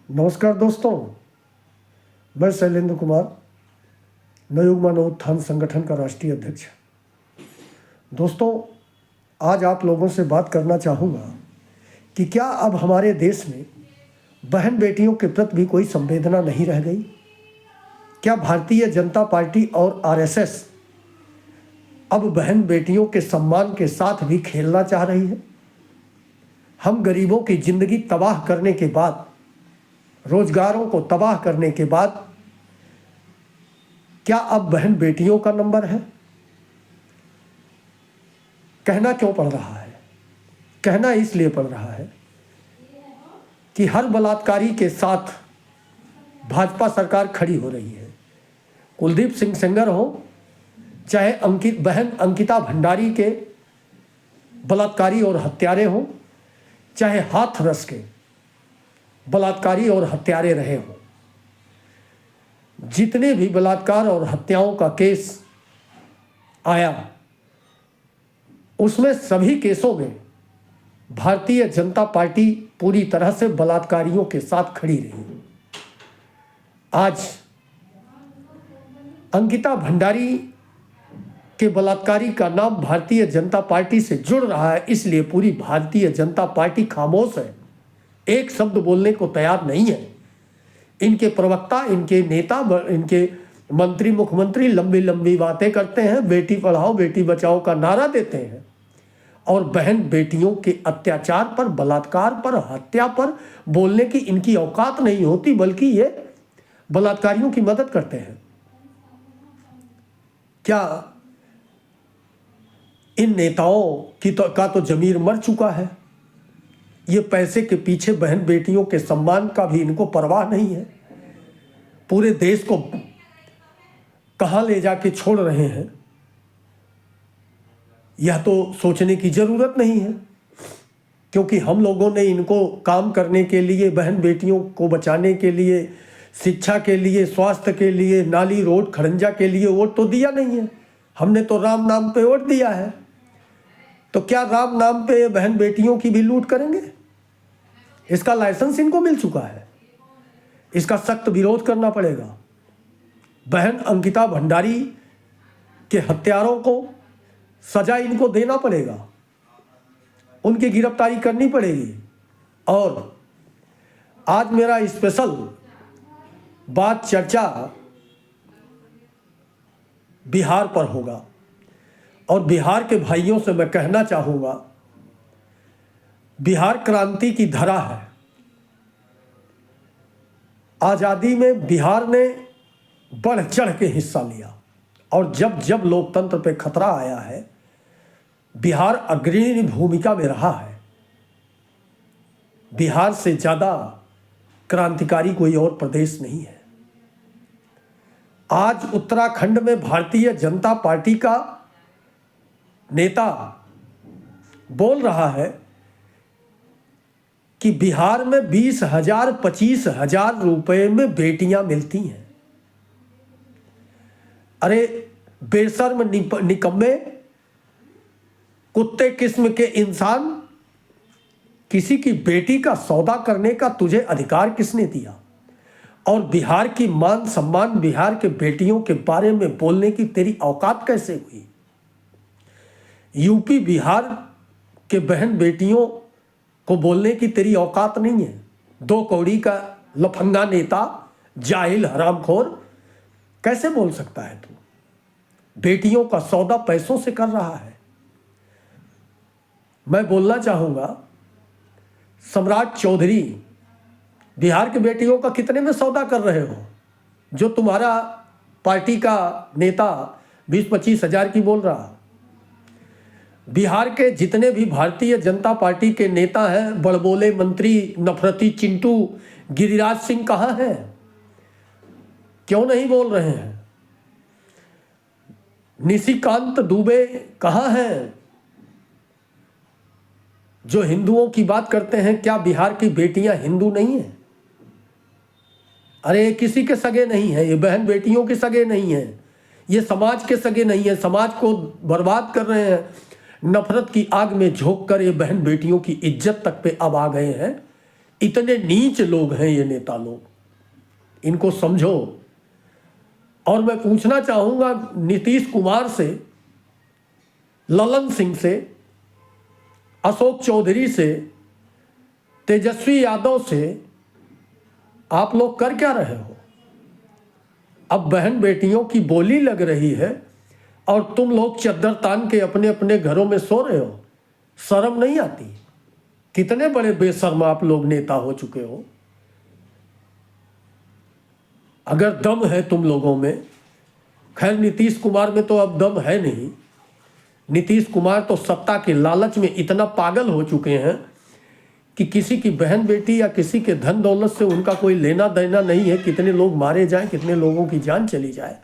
नमस्कार दोस्तों, मैं शैलेंद्र कुमार, नवयुग मानव उत्थान संगठन का राष्ट्रीय अध्यक्ष। दोस्तों, आज आप लोगों से बात करना चाहूँगा कि क्या अब हमारे देश में बहन बेटियों के प्रति भी कोई संवेदना नहीं रह गई? क्या भारतीय जनता पार्टी और आरएसएस अब बहन बेटियों के सम्मान के साथ भी खेलना चाह रही है? हम गरीबों की जिंदगी तबाह करने के बाद, रोजगारों को तबाह करने के बाद, क्या अब बहन बेटियों का नंबर है? कहना क्यों पड़ रहा है? कहना इसलिए पड़ रहा है कि हर बलात्कारी के साथ भाजपा सरकार खड़ी हो रही है। कुलदीप सिंह सेंगर हो, चाहे बहन अंकिता भंडारी के बलात्कारी और हत्यारे हों, चाहे हाथरस के बलात्कारी और हत्यारे रहे हों, जितने भी बलात्कार और हत्याओं का केस आया, उसमें सभी केसों में भारतीय जनता पार्टी पूरी तरह से बलात्कारियों के साथ खड़ी रही। आज अंकिता भंडारी के बलात्कारी का नाम भारतीय जनता पार्टी से जुड़ रहा है, इसलिए पूरी भारतीय जनता पार्टी खामोश है, एक शब्द बोलने को तैयार नहीं है। इनके प्रवक्ता, इनके नेता, इनके मंत्री, मुख्यमंत्री लंबी लंबी बातें करते हैं, बेटी पढ़ाओ बेटी बचाओ का नारा देते हैं, और बहन बेटियों के अत्याचार पर, बलात्कार पर, हत्या पर बोलने की इनकी औकात नहीं होती, बल्कि ये बलात्कारियों की मदद करते हैं। क्या इन नेताओं का तो जमीर मर चुका है? ये पैसे के पीछे बहन बेटियों के सम्मान का भी इनको परवाह नहीं है। पूरे देश को कहां ले जाके छोड़ रहे हैं, यह तो सोचने की जरूरत नहीं है, क्योंकि हम लोगों ने इनको काम करने के लिए, बहन बेटियों को बचाने के लिए, शिक्षा के लिए, स्वास्थ्य के लिए, नाली रोड खड़ंजा के लिए वोट तो दिया नहीं है। हमने तो राम नाम पे वोट दिया है। तो क्या राम नाम पे बहन बेटियों की भी लूट करेंगे? इसका लाइसेंस इनको मिल चुका है, इसका सख्त विरोध करना पड़ेगा। बहन अंकिता भंडारी के हत्यारों को सजा इनको देना पड़ेगा, उनकी गिरफ्तारी करनी पड़ेगी। और आज मेरा स्पेशल बात, चर्चा बिहार पर होगा, और बिहार के भाइयों से मैं कहना चाहूँगा, बिहार क्रांति की धरा है। आज़ादी में बिहार ने बढ़ चढ़ के हिस्सा लिया, और जब जब लोकतंत्र पे खतरा आया है, बिहार अग्रणी भूमिका में रहा है। बिहार से ज़्यादा क्रांतिकारी कोई और प्रदेश नहीं है। आज उत्तराखंड में भारतीय जनता पार्टी का नेता बोल रहा है कि बिहार में 20,000 25,000 रुपए में बेटियां मिलती हैं। अरे बेशर्म, निकम्मे, कुत्ते किस्म के इंसान, किसी की बेटी का सौदा करने का तुझे अधिकार किसने दिया? और बिहार की मान सम्मान, बिहार के बेटियों के बारे में बोलने की तेरी औकात कैसे हुई? यूपी बिहार के बहन बेटियों को बोलने की तेरी औकात नहीं है। 2 कौड़ी का लफंगा नेता, जाहिल, हरामखोर, कैसे बोल सकता है तू? बेटियों का सौदा पैसों से कर रहा है। मैं बोलना चाहूंगा, सम्राट चौधरी, बिहार के बेटियों का कितने में सौदा कर रहे हो? जो तुम्हारा पार्टी का नेता 20-25 हजार की बोल रहा। बिहार के जितने भी भारतीय जनता पार्टी के नेता हैं, बड़बोले मंत्री, नफरती चिंटू, गिरिराज सिंह कहाँ हैं? क्यों नहीं बोल रहे हैं? निशिकांत दुबे कहाँ हैं, जो हिंदुओं की बात करते हैं? क्या बिहार की बेटियां हिंदू नहीं हैं? अरे किसी के सगे नहीं है, ये बहन बेटियों के सगे नहीं है, ये समाज के सगे नहीं है। समाज को बर्बाद कर रहे हैं। नफरत की आग में झोंक कर ये बहन बेटियों की इज्जत तक पे अब आ गए हैं इतने नीच लोग हैं ये नेता लोग, इनको समझो। और मैं पूछना चाहूंगा नीतीश कुमार से, ललन सिंह से, अशोक चौधरी से, तेजस्वी यादव से, आप लोग कर क्या रहे हो? अब बहन बेटियों की बोली लग रही है और तुम लोग चद्दर तान के अपने अपने घरों में सो रहे हो। शर्म नहीं आती? कितने बड़े बेशर्म आप लोग नेता हो चुके हो। अगर दम है तुम लोगों में, खैर नीतीश कुमार में तो अब दम है नहीं। नीतीश कुमार तो सत्ता के लालच में इतना पागल हो चुके हैं कि किसी की बहन बेटी या किसी के धन दौलत से उनका कोई लेना देना नहीं है। कितने लोग मारे जाएं, कितने लोगों की जान चली जाए,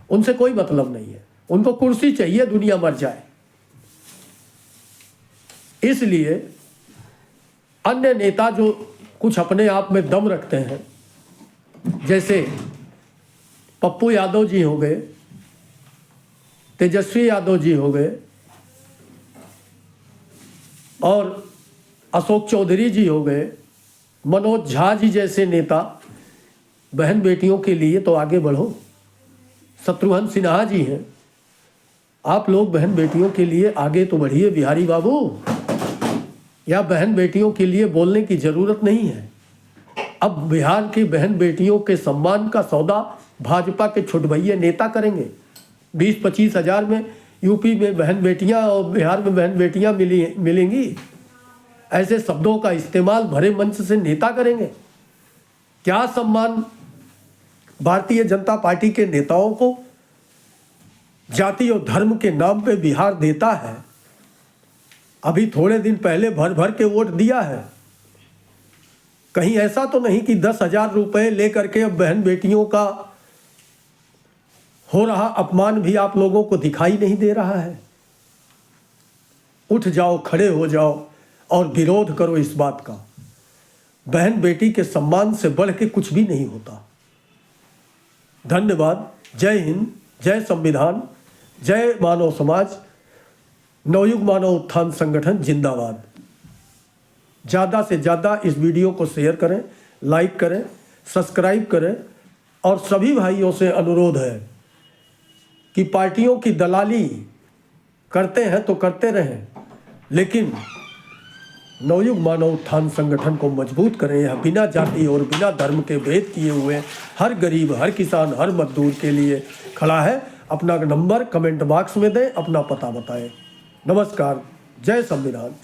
उनसे कोई मतलब नहीं है। उनको कुर्सी चाहिए, दुनिया मर जाए। इसलिए अन्य नेता जो कुछ अपने आप में दम रखते हैं, जैसे पप्पू यादव जी हो गए, तेजस्वी यादव जी हो गए और अशोक चौधरी जी हो गए, मनोज झा जी जैसे नेता, बहन बेटियों के लिए तो आगे बढ़ो। शत्रुघ्न सिन्हा जी हैं, आप लोग बहन बेटियों के लिए आगे तो बढ़िए बिहारी बाबू। या बहन बेटियों के लिए बोलने की ज़रूरत नहीं है। अब बिहार की बहन बेटियों के सम्मान का सौदा भाजपा के छुटभैये नेता करेंगे। 20-25 हज़ार में यूपी में बहन बेटियां और बिहार में बहन बेटियां मिलेंगी। ऐसे शब्दों का इस्तेमाल भरे मंच से नेता करेंगे। क्या सम्मान भारतीय जनता पार्टी के नेताओं को जाति और धर्म के नाम पे बिहार देता है? अभी थोड़े दिन पहले भर भर के वोट दिया है। कहीं ऐसा तो नहीं कि 10,000 रुपये लेकर के अब बहन बेटियों का हो रहा अपमान भी आप लोगों को दिखाई नहीं दे रहा है? उठ जाओ, खड़े हो जाओ और विरोध करो इस बात का। बहन बेटी के सम्मान से बढ़ के कुछ भी नहीं होता। धन्यवाद। जय हिंद, जय संविधान, जय मानव समाज, नवयुग मानव उत्थान संगठन जिंदाबाद। ज़्यादा से ज़्यादा इस वीडियो को शेयर करें, लाइक करें, सब्सक्राइब करें और सभी भाइयों से अनुरोध है कि पार्टियों की दलाली करते हैं तो करते रहें, लेकिन नवयुग मानव उत्थान संगठन को मजबूत करें। यह बिना जाति और बिना धर्म के भेद किए हुए हर गरीब, हर किसान, हर मजदूर के लिए खड़ा है। अपना नंबर कमेंट बॉक्स में दें, अपना पता बताएं। नमस्कार। जय संविधान।